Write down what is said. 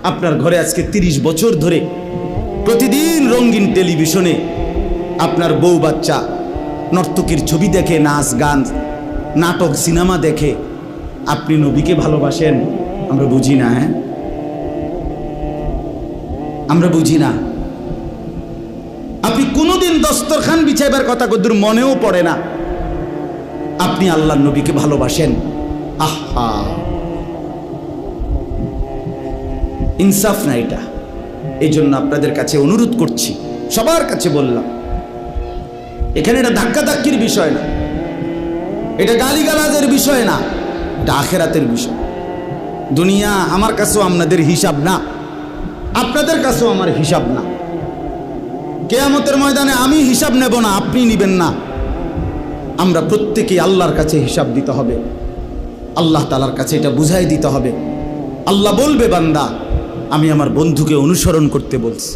আপনার ঘরে আজকে 30 বছর ধরে প্রতিদিন রঙিন টেলিভিশনে আপনার বউ বাচ্চা নর্তকীর ছবি দেখে, নাচ গান নাটক সিনেমা দেখে, আপনি নবীকে ভালোবাসেন? আমরা বুঝি না। হ্যাঁ, আমরা বুঝি না। আপনি কোনোদিন দস্তরখান বিছাইবার কথা কদ্দুর মনেও পড়ে না আপনি আল্লাহর নবীকে ভালোবাসেন। আহা, ইনসাফ না এটা। এই জন্য আপনাদের কাছে অনুরোধ করছি, সবার কাছে বললাম, এখানে এটা ধাক্কাধাক্কির বিষয় না, এটা গালিগালাজের বিষয় না, এটা আখেরাতের বিষয়। দুনিয়া আমার কাছেও আপনাদের হিসাব না, আপনাদের কাছেও আমার হিসাব না। কিয়ামতের ময়দানে আমি হিসাব নেব না, আপনি নেবেন না। আমরা প্রত্যেকেই আল্লাহর কাছে হিসাব দিতে হবে, আল্লাহ তাআলার কাছে এটা বুঝাই দিতে হবে। আল্লাহ বলবে, বান্দা আমি আমার বন্ধুকে অনুসরণ করতে বলছি।